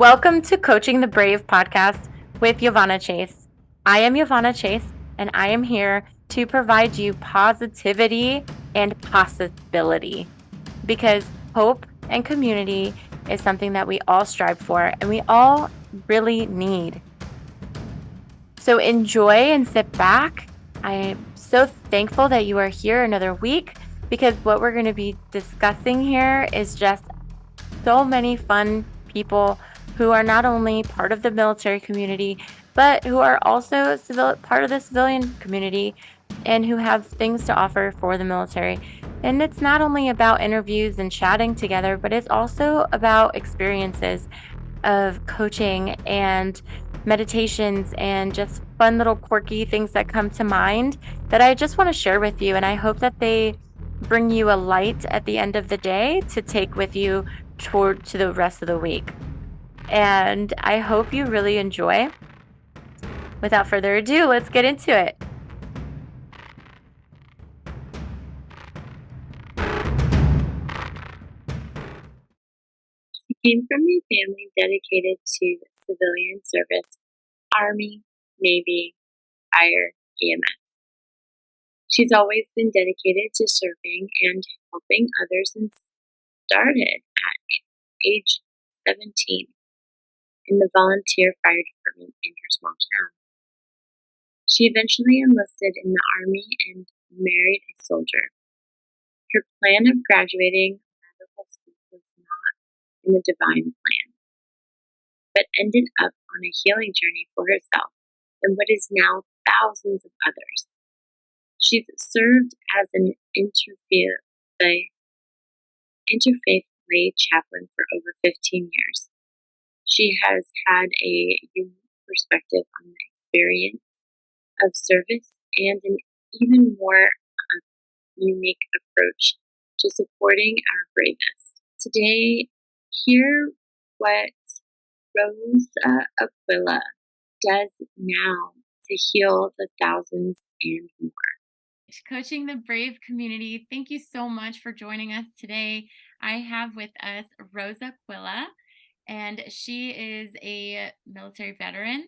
Welcome to Coaching the Brave podcast with Yvonne Chase. I am Yvonne Chase, and I am here to provide you positivity and possibility because hope and community is something that we all strive for and we all really need. So enjoy and sit back. I am so thankful that you are here another week because what we're going to be discussing here is just so many fun people who are not only part of the military community, but who are also part of the civilian community and who have things to offer for the military. And it's not only about interviews and chatting together, but it's also about experiences of coaching and meditations and just fun little quirky things that come to mind that I just want to share with you. And I hope that they bring you a light at the end of the day to take with you to the rest of the week. And I hope you really enjoy. Without further ado, let's get into it. She came from a family dedicated to civilian service, Army, Navy, Fire, EMS. She's always been dedicated to serving and helping others and started at age 17 in the volunteer fire department in her small town. She eventually enlisted in the Army and married a soldier. Her plan of graduating medical school was not in the divine plan, but ended up on a healing journey for herself and what is now thousands of others. She's served as an interfaith lay chaplain for over 15 years. She has had a unique perspective on the experience of service and an even more unique approach to supporting our bravest. Today, hear what Rosa Aquilla does now to heal the thousands and more. Coaching the Brave community, thank you so much for joining us today. I have with us Rosa Aquilla, and she is a military veteran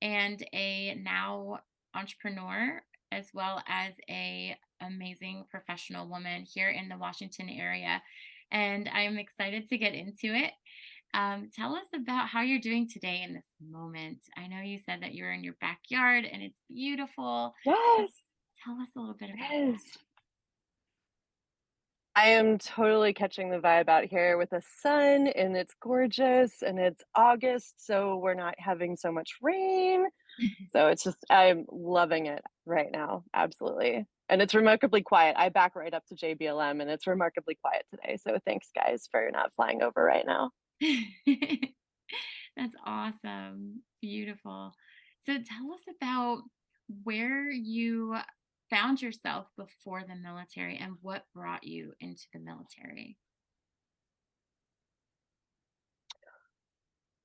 and a now entrepreneur, as well as a amazing professional woman here in the Washington area. And I'm excited to get into it. Tell us about how you're doing today in this moment. I know you said that you're in your backyard and it's beautiful. So Yes, tell us a little bit about yes. that. I am totally catching the vibe out here with the sun, and it's gorgeous, and it's August, so we're not having so much rain. So it's just I'm loving it right now, absolutely. And it's remarkably quiet. I back right up to JBLM, and it's remarkably quiet today. So thanks, guys, for not flying over right now. That's awesome. Beautiful. So tell us about where you found yourself before the military and what brought you into the military.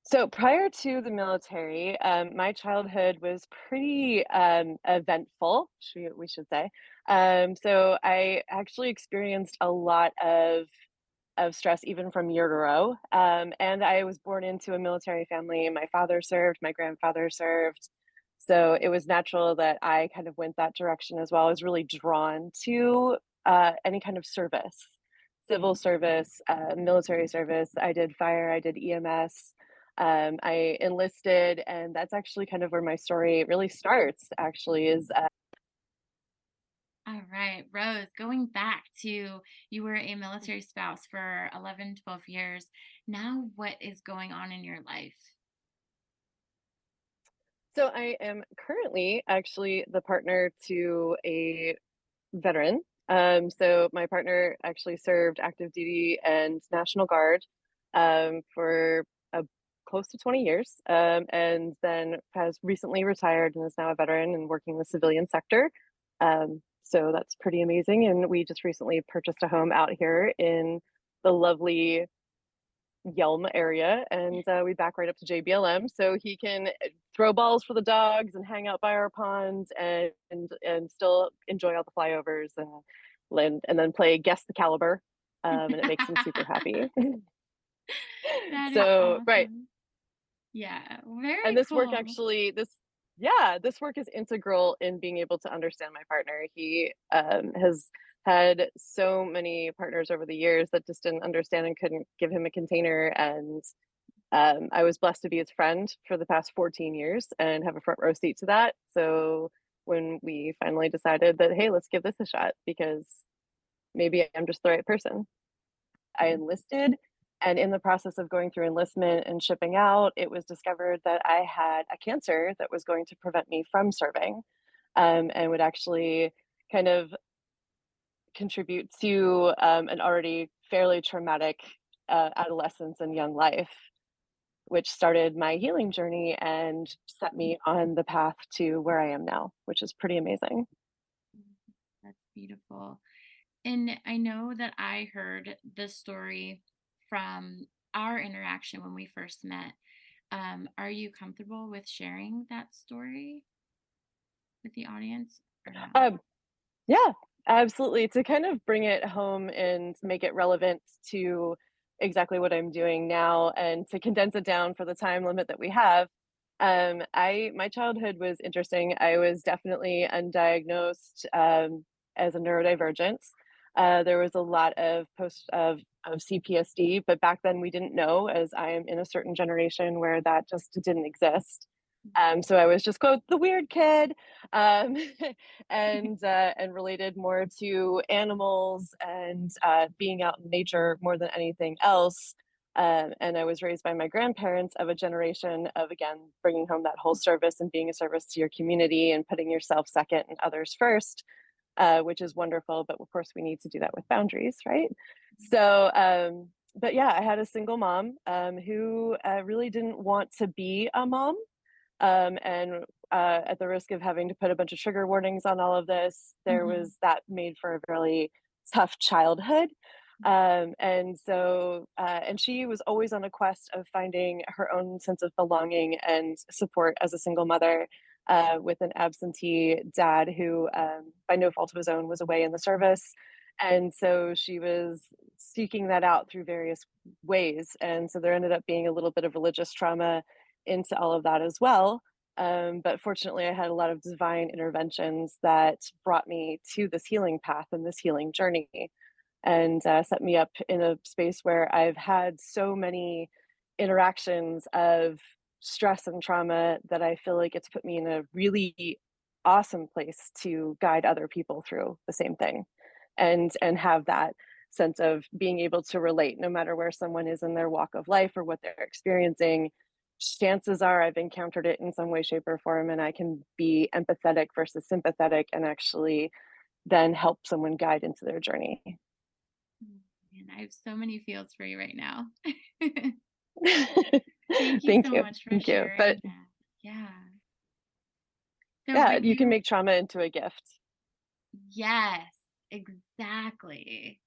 So prior to the military, my childhood was pretty eventful, we should say. So I actually experienced a lot of stress even from year to row. And I was born into a military family. My father served, my grandfather served. So it was natural that I kind of went that direction as well. I was really drawn to any kind of service, civil service, military service. I did fire, I did EMS. I enlisted, and that's actually kind of where my story really starts. Actually, is All right, Rose, going back to you were a military spouse for 11, 12 years. Now, what is going on in your life? so I am currently actually the partner to a veteran. So my partner actually served active duty and National Guard for close to 20 years, and then has recently retired and is now a veteran and working in the civilian sector. So that's pretty amazing. And we just recently purchased a home out here in the lovely Yelm area, and we back right up to JBLM, so he can throw balls for the dogs and hang out by our pond and still enjoy all the flyovers and then play guess the caliber, and it makes him super happy. That is So right, awesome. Yeah, And very this work cool. actually this work is integral in being able to understand my partner. He, has had so many partners over the years that just didn't understand and couldn't give him a container, and, I was blessed to be his friend for the past 14 years and have a front row seat to that. So when we finally decided that, "Hey, let's give this a shot because maybe I'm just the right person." I enlisted, and in the process of going through enlistment and shipping out, it was discovered that I had a cancer that was going to prevent me from serving, and would actually kind of contribute to an already fairly traumatic adolescence and young life, which started my healing journey and set me on the path to where I am now, which is pretty amazing. That's beautiful. And I know that I heard this story from our interaction when we first met. Are you comfortable with sharing that story with the audience or no? Um, Yeah, absolutely. To kind of bring it home and make it relevant to exactly what I'm doing now and to condense it down for the time limit that we have, I my childhood was interesting. I was definitely undiagnosed as a neurodivergent. There was a lot of CPSD, but back then we didn't know, as I am in a certain generation where that just didn't exist. So I was just quote the weird kid, um, and related more to animals and being out in nature more than anything else. And I was raised by my grandparents of a generation of, again, bringing home that whole service and being a service to your community and putting yourself second and others first, which is wonderful. But of course, we need to do that with boundaries, right? So, but yeah, I had a single mom who really didn't want to be a mom, and at the risk of having to put a bunch of trigger warnings on all of this, there Mhm. was that made for a really tough childhood. And she was always on a quest of finding her own sense of belonging and support as a single mother, with an absentee dad who, by no fault of his own, was away in the service. And so she was seeking that out through various ways. And so there ended up being a little bit of religious trauma into all of that as well. But fortunately, I had a lot of divine interventions that brought me to this healing path and this healing journey, and set me up in a space where I've had so many interactions of stress and trauma that I feel like it's put me in a really awesome place to guide other people through the same thing, and have that sense of being able to relate no matter where someone is in their walk of life or what they're experiencing. Chances are I've encountered it in some way, shape, or form, and I can be empathetic versus sympathetic and actually then help someone guide into their journey. Oh, man, I have so many feels for you right now. Thank you Thank so you. much for Thank you. But sharing that. Yeah. So yeah, when you can you make trauma into a gift. Yes, exactly.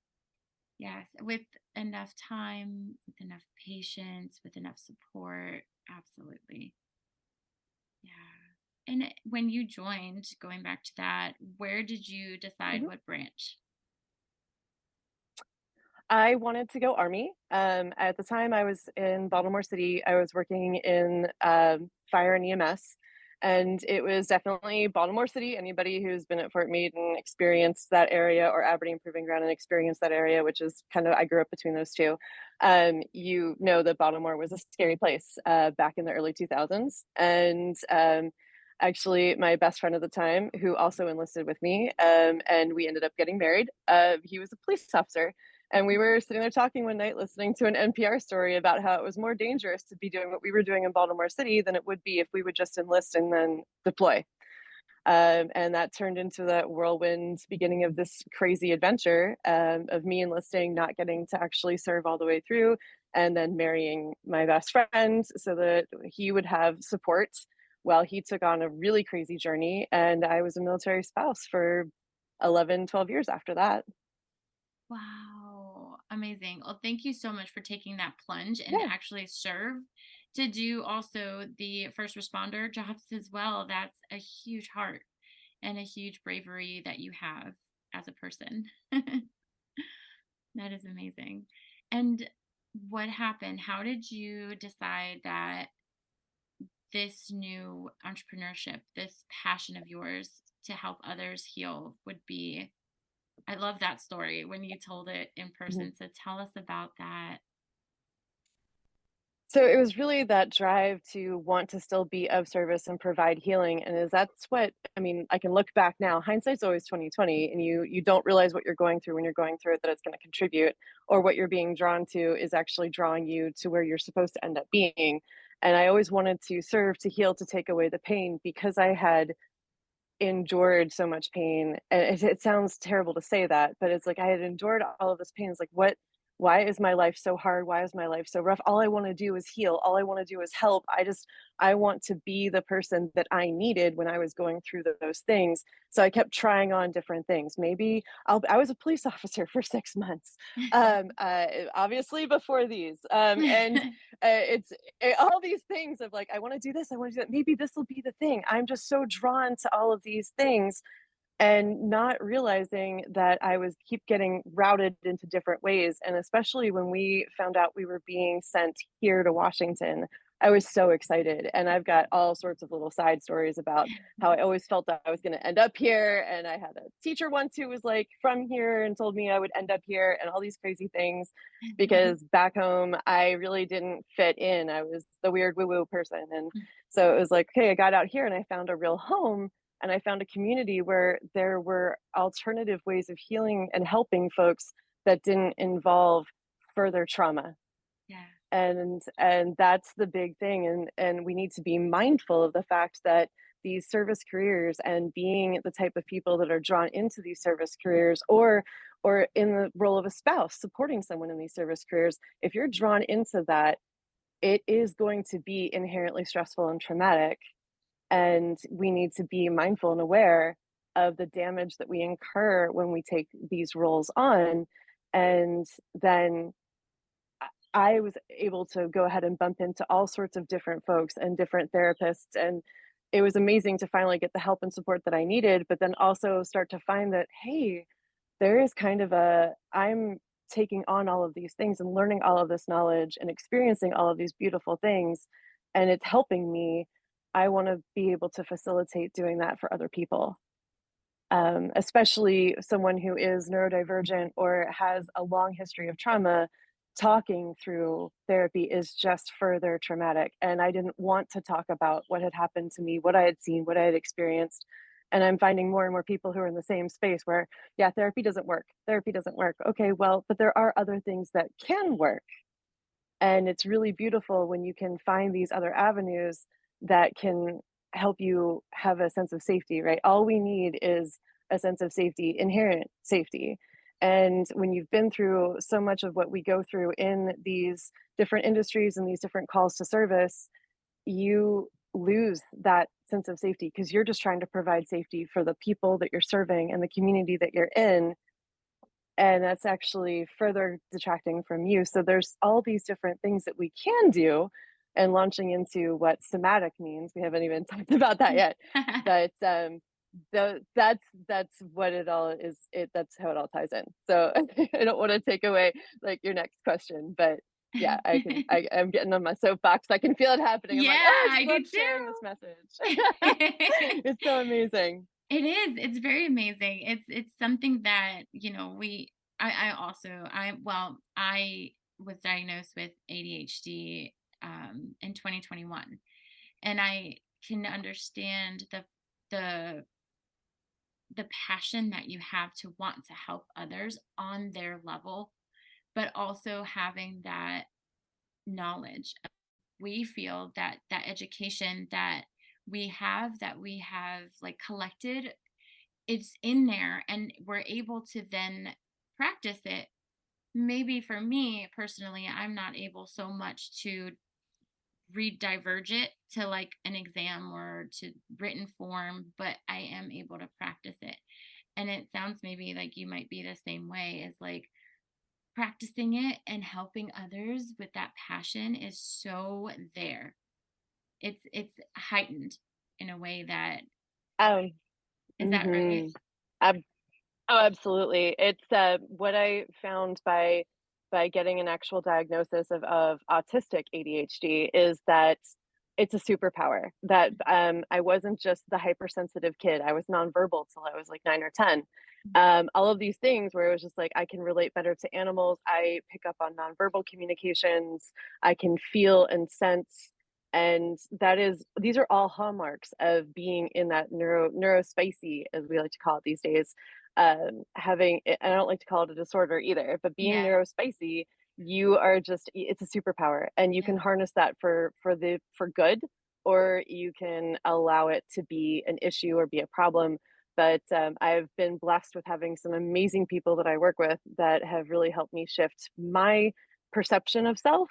Yes, with enough time, with enough patience, with enough support, absolutely. Yeah. And when you joined, going back to that, where did you decide Mhm. what branch? I wanted to go Army. At the time, I was in Baltimore City. I was working in fire and EMS, and it was definitely Baltimore City. Anybody who's been at Fort Meade and experienced that area, or Aberdeen Proving Ground and experienced that area, which is kind of, I grew up between those two, you know that Baltimore was a scary place back in the early 2000s. And actually, my best friend at the time, who also enlisted with me, and we ended up getting married, he was a police officer, and we were sitting there talking one night, listening to an NPR story about how it was more dangerous to be doing what we were doing in Baltimore City than it would be if we would just enlist and then deploy. And that turned into that whirlwind beginning of this crazy adventure, of me enlisting, not getting to actually serve all the way through, and then marrying my best friend so that he would have support while he took on a really crazy journey. And I was a military spouse for 11, 12 years after that. Wow, amazing. Well, thank you so much for taking that plunge and Yeah. actually serve to do also the first responder jobs as well. That's a huge heart and a huge bravery that you have as a person. That is amazing. And what happened? How did you decide that this new entrepreneurship, this passion of yours to help others heal would be. I love that story when you told it in Mhm. person. So tell us about that. So it was really that drive to want to still be of service and provide healing, and that's what I mean, I can look back now, hindsight's always 2020, and you don't realize what you're going through when you're going through it, that it's gonna contribute, or what you're being drawn to is actually drawing you to where you're supposed to end up being, and I always wanted to serve, to heal, to take away the pain because I had endured so much pain, and it sounds terrible to say that, but it's like I had endured all of this pain. It's like, what? Why is my life so hard? Why is my life so rough? All I want to do is heal. All I want to do is help. I want to be the person that I needed when I was going through those things. So I kept trying on different things. Maybe I was a police officer for 6 months, obviously before these, and it's all these things of like, I want to do this, I want to do that. Maybe this will be the thing. I'm just so drawn to all of these things and not realizing that I was keep getting routed into different ways. And especially when we found out we were being sent here to Washington, I was so excited. And I've got all sorts of little side stories about how I always felt that I was going to end up here. And I had a teacher once who was like from here and told me I would end up here and all these crazy things because back home I really didn't fit in. I was the weird woo woo person. And so it was like, okay, I got out here and I found a real home, and I found a community where there were alternative ways of healing and helping folks that didn't involve further trauma. Yeah. And that's the big thing, and we need to be mindful of the fact that these service careers and being the type of people that are drawn into these service careers, or in the role of a spouse supporting someone in these service careers, if you're drawn into that, it is going to be inherently stressful and traumatic, and we need to be mindful and aware of the damage that we incur when we take these roles on. And then I was able to go ahead and bump into all sorts of different folks and different therapists. And it was amazing to finally get the help and support that I needed, but then also start to find that, hey, there is kind of I'm taking on all of these things and learning all of this knowledge and experiencing all of these beautiful things, and it's helping me. I want to be able to facilitate doing that for other people, especially someone who is neurodivergent or has a long history of trauma. Talking through therapy is just further traumatic. And I didn't want to talk about what had happened to me, what I had seen, what I had experienced. And I'm finding more and more people who are in the same space where, yeah, therapy doesn't work. Therapy doesn't work. Okay, well, but there are other things that can work. And it's really beautiful when you can find these other avenues that can help you have a sense of safety, right? All we need is a sense of safety, inherent safety. And when you've been through so much of what we go through in these different industries and these different calls to service, you lose that sense of safety because you're just trying to provide safety for the people that you're serving and the community that you're in, and that's actually further detracting from you. So there's all these different things that we can do, and launching into what somatic means. We haven't even talked about that yet, but that's what it all is. That's how it all ties in. So I don't want to take away like your next question, but yeah, I'm getting on my soapbox. I can feel it happening. I'm like, Yeah, oh, I just I do love sharing this message. too. It's so amazing. It is. It's very amazing. It's something that, I also I was diagnosed with ADHD in 2021, and I can understand the the passion that you have to want to help others on their level, but also having that knowledge. We feel that that education that we have like collected, it's in there and we're able to then practice it. Maybe for me personally, I'm not able so much to read diverge it to like an exam or to written form, but I am able to practice it. And it sounds maybe like you might be the same way, as like practicing it and helping others with that passion is so there. It's heightened in a way that, Um, is that right? mhm. Oh, absolutely. It's what I found by getting an actual diagnosis of autistic ADHD is that It's a superpower that I wasn't just the hypersensitive kid. I was nonverbal till I was like 9 or 10. All of these things where it was just like I can relate better to animals. I pick up on nonverbal communications. I can feel and sense, and these are all hallmarks of being in that neurospicy, as we like to call it these days. Having, I don't like to call it a disorder either, but being Yeah. neurospicy, you are just, it's a superpower, and you Yeah. can harness that for good, or you can allow it to be an issue or be a problem. But I've been blessed with having some amazing people that I work with that have really helped me shift my perception of self,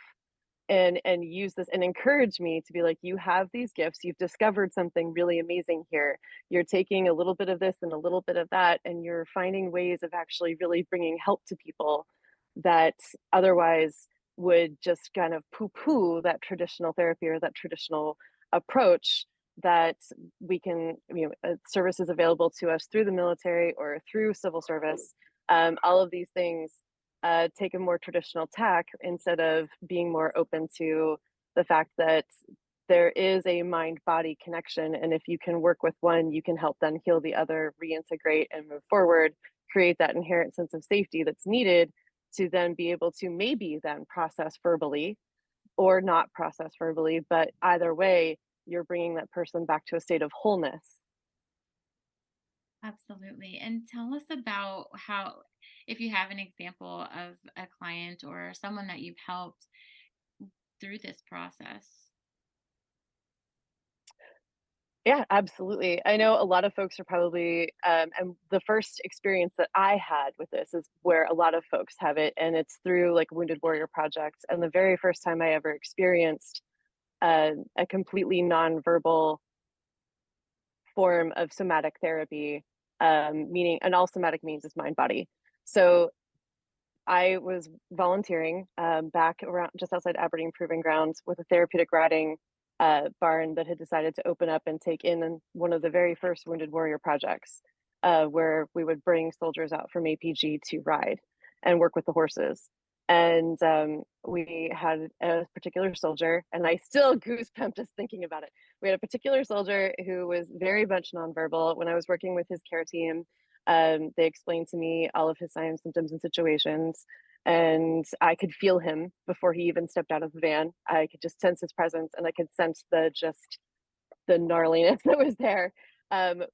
and use this and encourage me to be like, you have these gifts, you've discovered something really amazing here, you're taking a little bit of this and a little bit of that, and you're finding ways of actually really bringing help to people that otherwise would just kind of poo poo that traditional therapy or that traditional approach that we can, services available to us through the military or through civil service. All of these things take a more traditional tack instead of being more open to the fact that there is a mind body connection. And if you can work with one, you can help then heal the other, reintegrate, and move forward, create that inherent sense of safety that's needed to then be able to maybe then process verbally or not process verbally. But either way, you're bringing that person back to a state of wholeness. Absolutely. And tell us about how, if you have an example of a client or someone that you've helped through this process. Yeah, absolutely. I know a lot of folks are probably, and the first experience that I had with this is where a lot of folks have it, and it's through like Wounded Warrior Project. And the very first time I ever experienced a completely nonverbal form of somatic therapy, meaning, and all somatic means is mind body. So I was volunteering back around just outside Aberdeen Proving Grounds with a therapeutic riding barn that had decided to open up and take in one of the very first Wounded Warrior projects, where we would bring soldiers out from APG to ride and work with the horses. And we had a particular soldier, and I still goosebump just thinking about it. We had a particular soldier who was very much nonverbal. When I was working with his care team, they explained to me all of his signs, symptoms, and situations, and I could feel him before he even stepped out of the van. I could just sense his presence, and I could sense the gnarliness that was there.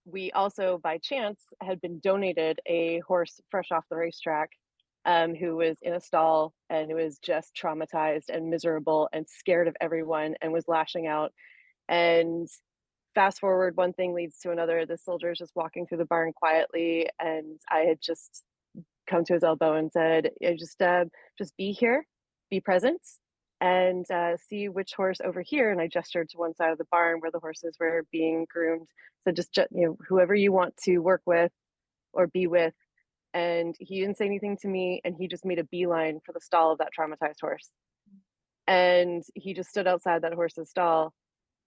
We also, by chance, had been donated a horse fresh off the racetrack, who was in a stall and was just traumatized and miserable and scared of everyone and was lashing out. And fast forward, one thing leads to another. The soldier is just walking through the barn quietly, and I had just come to his elbow and said, just be here, be present, and see which horse over here." And I gestured to one side of the barn where the horses were being groomed. So just whoever you want to work with or be with. And he didn't say anything to me, and he just made a beeline for the stall of that traumatized horse. And he just stood outside that horse's stall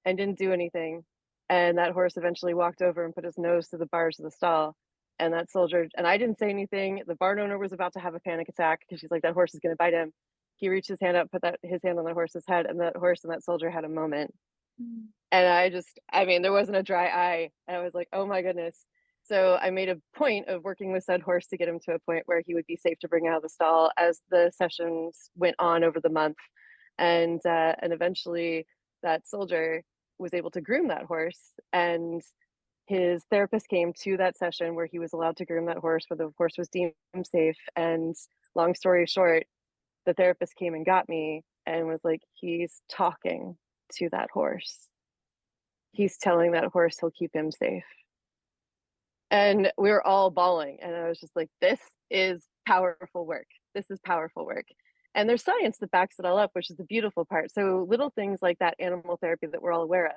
and didn't do anything. And that horse eventually walked over and put his nose to the bars of the stall. And that soldier, and I didn't say anything. The barn owner was about to have a panic attack because she's like, that horse is going to bite him. He reached his hand up, his hand on the horse's head, and that horse and that soldier had a moment. Mm. And there wasn't a dry eye. And I was like, oh my goodness. So I made a point of working with said horse to get him to a point where he would be safe to bring out of the stall as the sessions went on over the month. And eventually that soldier was able to groom that horse, and his therapist came to that session where he was allowed to groom that horse, where the horse was deemed safe. And long story short, the therapist came and got me and was like, he's talking to that horse. He's telling that horse he'll keep him safe. And we were all bawling. And I was just like, this is powerful work. This is powerful work. And there's science that backs it all up, which is the beautiful part. So little things like that animal therapy that we're all aware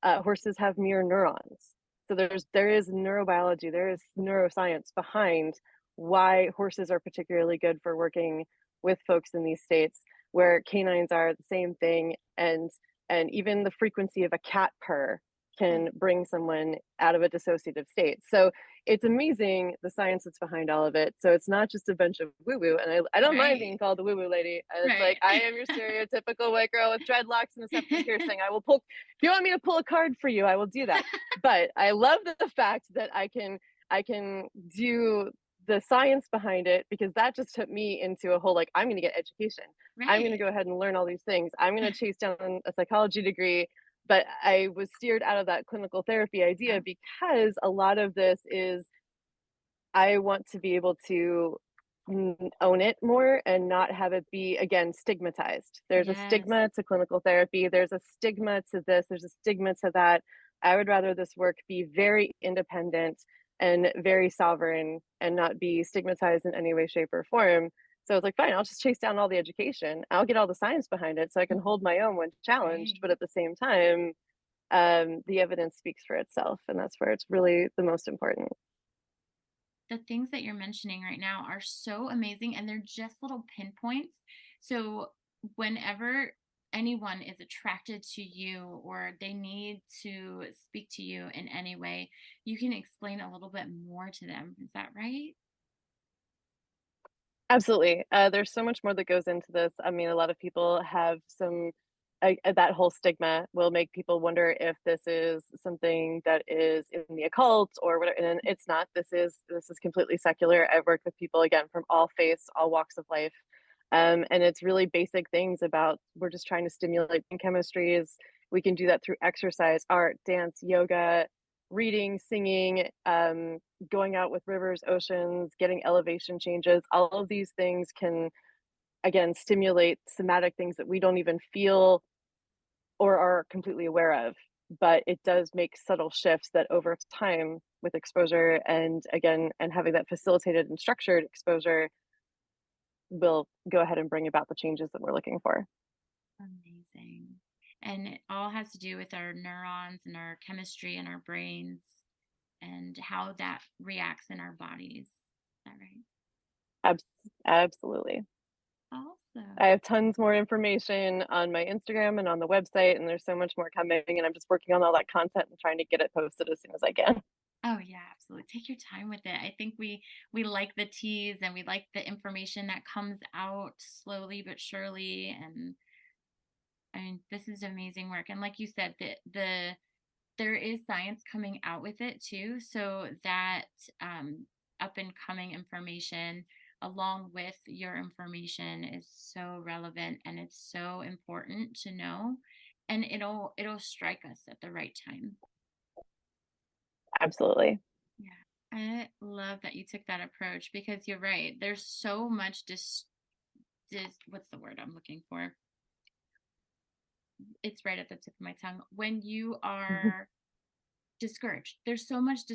of. Horses have mirror neurons. So there is neurobiology, there is neuroscience behind why horses are particularly good for working with folks in these states, where canines are the same thing. And even the frequency of a cat purr can bring someone out of a dissociative state. So it's amazing the science that's behind all of it. So it's not just a bunch of woo-woo. And I don't mind being Right. called the woo-woo lady. It's Right. like, I am your stereotypical white girl with dreadlocks and a septum piercing. I will pull, if you want me to pull a card for you, I will do that. But I love the fact that I can do the science behind it, because that just took me into a whole, like, I'm going to get education. I'm going to Right. go ahead and learn all these things. I'm going to chase down a psychology degree. But I was steered out of that clinical therapy idea Yeah. because a lot of this is, I want to be able to own it more and not have it be, again, stigmatized. There's a Yes. stigma to clinical therapy. There's a stigma to this. There's a stigma to that. I would rather this work be very independent and very sovereign and not be stigmatized in any way, shape, or form. So it's like, fine, I'll just chase down all the education. I'll get all the science behind it so I can hold my own when challenged. Right. But at the same time, the evidence speaks for itself. And that's where it's really the most important. The things that you're mentioning right now are so amazing, and they're just little pinpoints. So whenever anyone is attracted to you or they need to speak to you in any way, you can explain a little bit more to them. Is that right? Absolutely. There's so much more that goes into this. I mean, a lot of people have some, that whole stigma will make people wonder if this is something that is in the occult or whatever. And it's not. This is completely secular. I've worked with people, again, from all faiths, all walks of life. And it's really basic things about, we're just trying to stimulate brain chemistries. We can do that through exercise, art, dance, yoga, reading, singing, going out with rivers, oceans, getting elevation changes. All of these things can, again, stimulate somatic things that we don't even feel or are completely aware of. But it does make subtle shifts that over time, with exposure and, again, and having that facilitated and structured exposure, will go ahead and bring about the changes that we're looking for. Amazing. And it all has to do with our neurons and our chemistry and our brains and how that reacts in our bodies. Is that right? Abs- Absolutely. I Awesome. have tons more information on my Instagram and on the website, and there's so much more coming. And I'm just working on all that content and trying to get it posted as soon as I can. Oh yeah, absolutely. Take your time with it. I think we like the teas and we like the information that comes out slowly but surely. And I mean, this is amazing work. And like you said, there is science coming out with it too. So that up and coming information along with your information is so relevant and it's so important to know. And it'll strike us at the right time. Absolutely. Yeah. I love that you took that approach because you're right. There's so much what's the word I'm looking for? It's right at the tip of my tongue. When you Mhm. are discouraged, there's so much Mhm.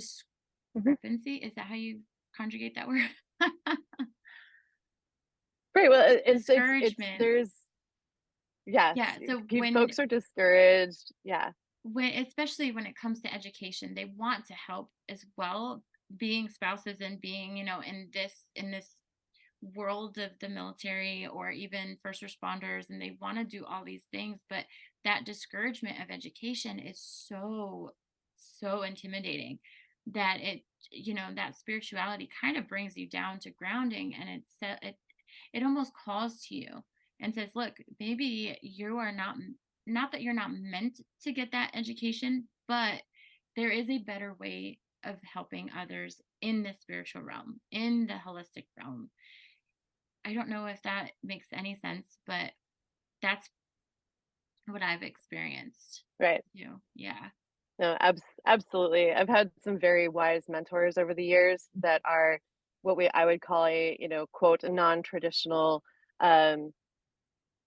discrepancy. Is that how you conjugate that word? Great. Well, it's Discouragement. there's, yes, Yeah. So folks are discouraged. Yeah, especially when it comes to education, they want to help as well, being spouses and being, in this world of the military or even first responders, and they want to do all these things, but that discouragement of education is so intimidating that that spirituality kind of brings you down to grounding, and it almost calls to you and says, look, maybe you are not that you're not meant to get that education, but there is a better way of helping others in the spiritual realm, in the holistic realm. I don't know if that makes any sense, but that's what I've experienced. right. Yeah. No, absolutely. I've had some very wise mentors over the years that are what I would call a, quote, a non-traditional um,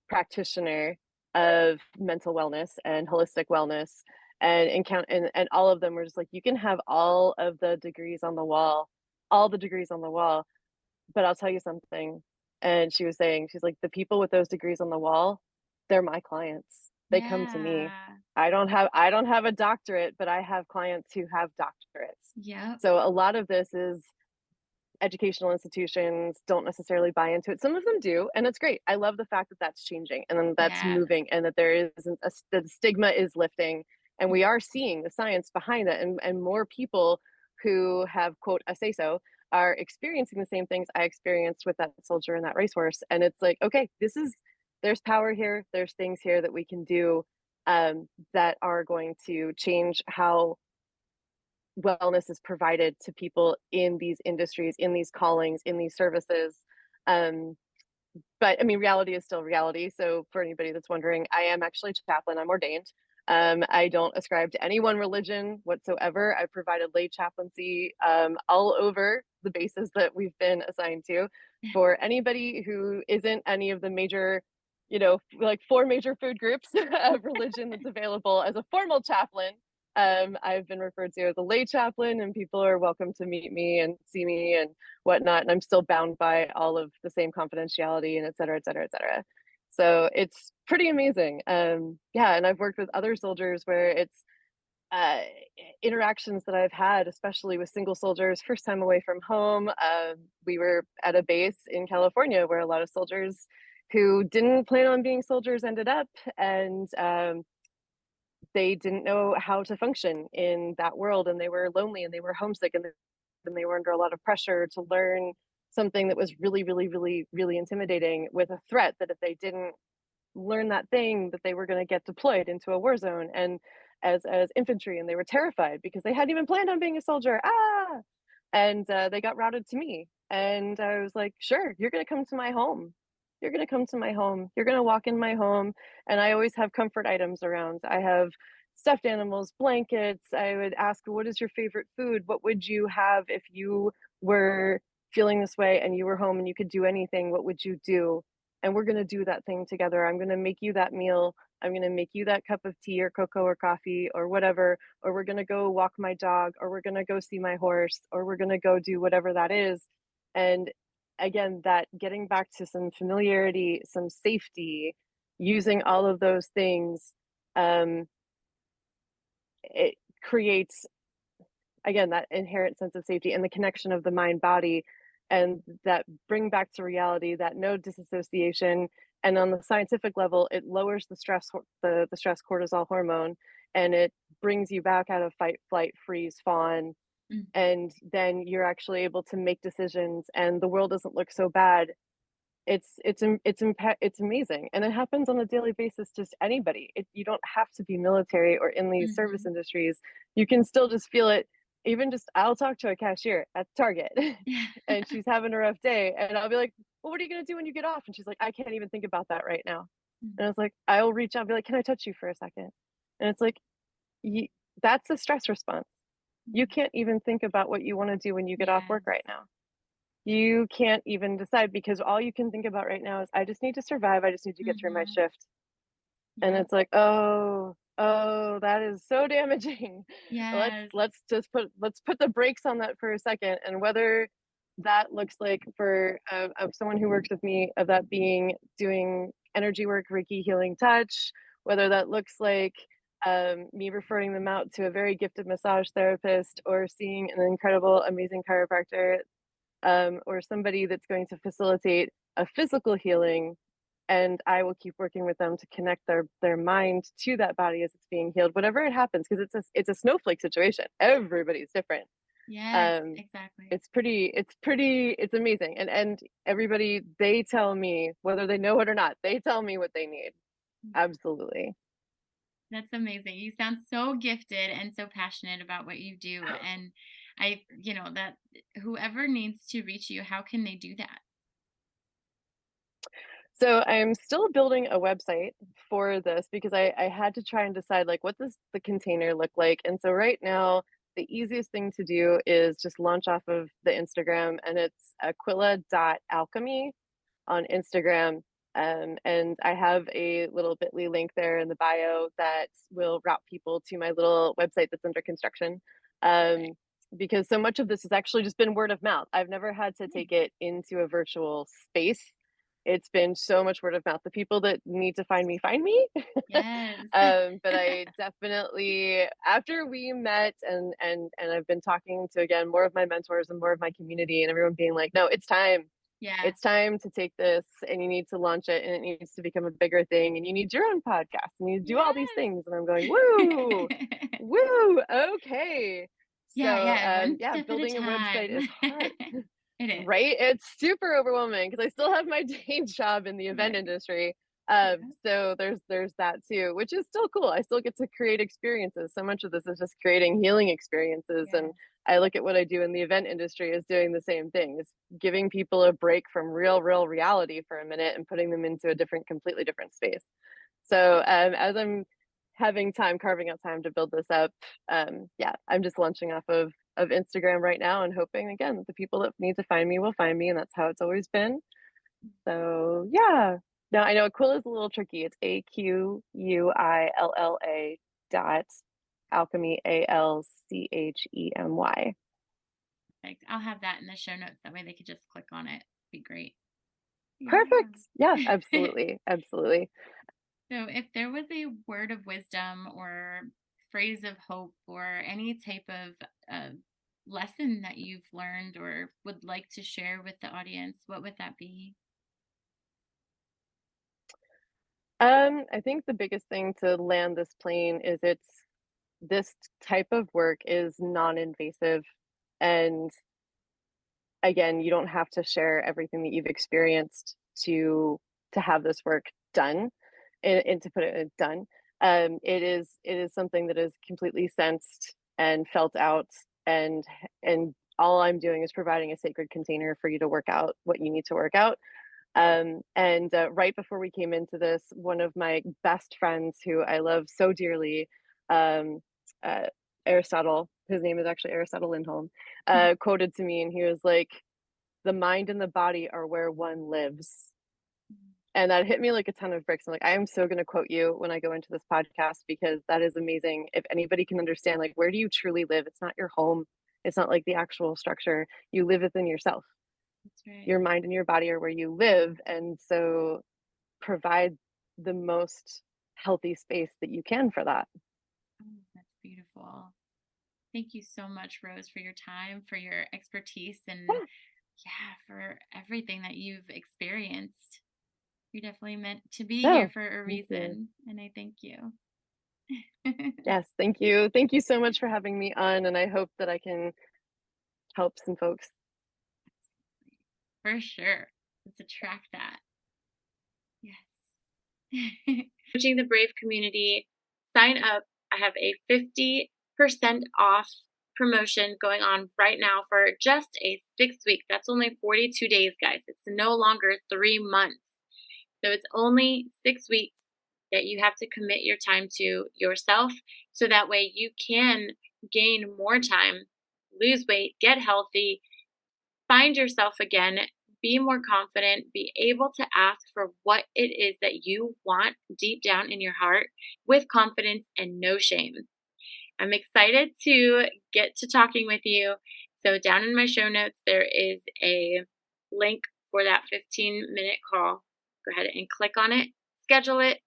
practitioner of mental wellness and holistic wellness, and all of them were just like, you can have all of the degrees on the wall, all the degrees on the wall, but I'll tell you something. And she was saying, she's like, the people with those degrees on the wall, they're my clients. They come to me. Yeah. I don't have a doctorate, but I have clients who have doctorates. Yep. So a lot of this is, educational institutions don't necessarily buy into it. Some of them do, and it's great. I love the fact that that's changing and then that's Yes. moving, and that there isn't that the stigma is lifting, And we are seeing the science behind that, and more people who have, quote, a say-so are experiencing the same things I experienced with that soldier and that racehorse. And it's like, okay, there's power here, there's things here that we can do that are going to change how wellness is provided to people in these industries, in these callings, in these services. But I mean, reality is still reality. So for anybody that's wondering, I am actually chaplain. I'm ordained. I don't ascribe to any one religion whatsoever. I've provided lay chaplaincy all over the bases that we've been assigned to. For anybody who isn't any of the major, like 4 major food groups of religion that's available as a formal chaplain, I've been referred to as a lay chaplain, and people are welcome to meet me and see me and whatnot. And I'm still bound by all of the same confidentiality and et cetera, et cetera, et cetera. So it's pretty amazing. Yeah, and I've worked with other soldiers where it's uh, interactions that I've had, especially with single soldiers, first time away from home. We were at a base in California where a lot of soldiers who didn't plan on being soldiers ended up, and they didn't know how to function in that world, and they were lonely and they were homesick, and they were under a lot of pressure to learn something that was really, really, really, really intimidating, with a threat that if they didn't learn that thing, that they were going to get deployed into a war zone and as infantry, and they were terrified because they hadn't even planned on being a soldier. And they got routed to me, and I was like, sure, you're going to come to my home, you're going to come to my home, you're going to walk in my home. And I always have comfort items around. I have stuffed animals, blankets. I would ask, what is your favorite food? What would you have if you were feeling this way and you were home and you could do anything? What would you do? And we're going to do that thing together. I'm going to make you that meal. I'm going to make you that cup of tea or cocoa or coffee or whatever, or we're going to go walk my dog, or we're going to go see my horse, or we're going to go do whatever that is. And again, that getting back to some familiarity, some safety, using all of those things, it creates, again, that inherent sense of safety and the connection of the mind body, and that bring back to reality, that no disassociation. And on the scientific level, it lowers the stress cortisol hormone, and it brings you back out of fight, flight, freeze, fawn. And then you're actually able to make decisions, and the world doesn't look so bad. It's amazing, and it happens on a daily basis. Just anybody, you don't have to be military or in these service industries. You can still just feel it. Even just, I'll talk to a cashier at Target and she's having a rough day, and I'll be like, well, what are you going to do when you get off? And she's like, I can't even think about that right now. And I was like, I'll reach out and be like, can I touch you for a second? And it's like, that's a stress response. You can't even think about what you want to do when you get off work right now. You can't even decide, because all you can think about right now is, I just need to survive. I just need to get through my shift. And it's like, oh, that is so damaging. Yes. Let's put the brakes on that for a second. And whether that looks like, for of someone who works with me, of that being doing energy work, Reiki, healing touch, whether that looks like me referring them out to a very gifted massage therapist, or seeing an incredible, amazing chiropractor, or somebody that's going to facilitate a physical healing, and I will keep working with them to connect their mind to that body as it's being healed, whatever it happens, because it's a snowflake situation. Everybody's different. Yes, exactly. It's amazing. And everybody, they tell me, whether they know it or not, they tell me what they need. Absolutely. That's amazing. You sound so gifted and so passionate about what you do. And that whoever needs to reach you, how can they do that? So I'm still building a website for this, because I had to try and decide, like, what does the container look like? And so right now, the easiest thing to do is just launch off of the Instagram, and it's aquilla.alchemy on Instagram. And I have a little bit.ly link there in the bio that will route people to my little website that's under construction. Because so much of this has actually just been word of mouth. I've never had to take it into a virtual space. It's been so much word of mouth. The people that need to find me, find me. Yes. But I definitely, after we met, and I've been talking to, again, more of my mentors and more of my community, and everyone being like, no, it's time. Yeah. It's time to take this and you need to launch it and it needs to become a bigger thing and you need your own podcast and you do all these things. And I'm going, woo, woo, okay. Yeah, one Yeah, step at a building a website time. is hard, It is. right? It's super overwhelming because I still have my day job in the event Right. industry. Yeah. So there's that too, which is still cool. I still get to create experiences. So much of this is just creating healing experiences. And Yes. I look at what I do in the event industry as doing the same thing. It's giving people a break from real reality for a minute and putting them into a completely different space. So as I'm having time, carving out time to build this up, yeah, I'm just launching off of Instagram right now and hoping again that the people that need to find me will find me, and that's how it's always been. So yeah. Now I know Aquilla is a little tricky. It's AQUILLA dot alchemy ALCHEMY. Perfect. I'll have that in the show notes. That way they could just click on it. Be great. Perfect. Yeah, Yeah. absolutely. Absolutely. So, if there was a word of wisdom or phrase of hope or any type of lesson that you've learned or would like to share with the audience, what would that be? I think the biggest thing to land this plane is this type of work is non-invasive, and again, you don't have to share everything that you've experienced to have this work done and to put it done. It is something that is completely sensed and felt out, and all I'm doing is providing a sacred container for you to work out what you need to work out. And right before we came into this, one of my best friends who I love so dearly, um, uh, Aristotle, his name is actually Aristotle Lindholm, quoted to me, and he was like, "The mind and the body are where one lives." And that hit me like a ton of bricks. I'm like, I am so going to quote you when I go into this podcast because that is amazing. If anybody can understand, like, where do you truly live? It's not your home. It's not like the actual structure. You live within yourself. That's right. Your mind and your body are where you live. And so provide the most healthy space that you can for that. Oh, that's beautiful. Thank you so much, Rose, for your time, for your expertise, and Yeah. yeah, for everything that you've experienced. You're definitely meant to be here No, for a thank you. reason, and I thank you. Yes, thank you. Thank you so much for having me on. And I hope that I can help some folks. For sure. Let's attract that. Yes. Coaching the Brave community, sign up. I have a 50% off promotion going on right now for just a 6 week. That's only 42 days, guys. It's no longer 3 months. So it's only 6 weeks that you have to commit your time to yourself so that way you can gain more time, lose weight, get healthy, find yourself again, be more confident, be able to ask for what it is that you want deep down in your heart with confidence and no shame. I'm excited to get to talking with you. So, down in my show notes, there is a link for that 15-minute call. Go ahead and click on it, schedule it.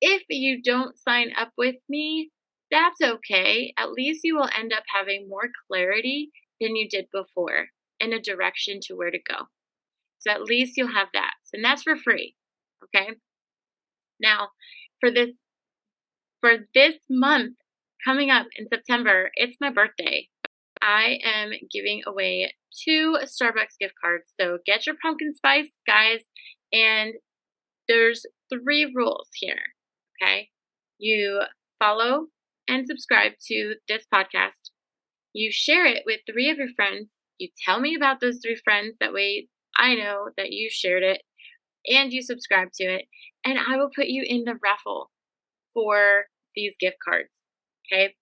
If you don't sign up with me, that's okay. At least you will end up having more clarity than you did before and a direction to where to go. So at least you'll have that. And that's for free. Okay. Now, for this month coming up in September, it's my birthday. I am giving away 2 Starbucks gift cards. So get your pumpkin spice, guys. And there's 3 rules here. Okay. You follow and subscribe to this podcast. You share it with 3 of your friends. You tell me about those 3 friends. That way I know that you shared it and you subscribe to it. And I will put you in the raffle for these gift cards. Okay.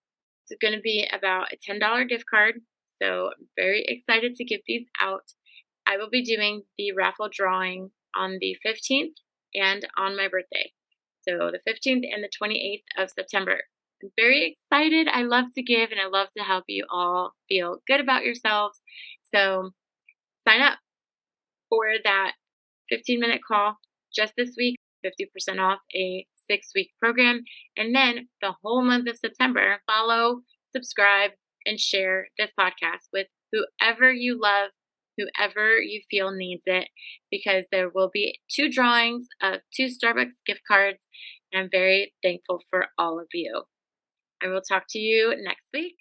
It's going to be about a $10 gift card. So I'm very excited to give these out. I will be doing the raffle drawing on the 15th and on my birthday. So the 15th and the 28th of September. I'm very excited. I love to give and I love to help you all feel good about yourselves. So sign up for that 15-minute call just this week, 50% off a 6-week program. And then the whole month of September, follow, subscribe, and share this podcast with whoever you love whoever you feel needs it, because there will be 2 drawings of 2 Starbucks gift cards, and I'm very thankful for all of you. I will talk to you next week.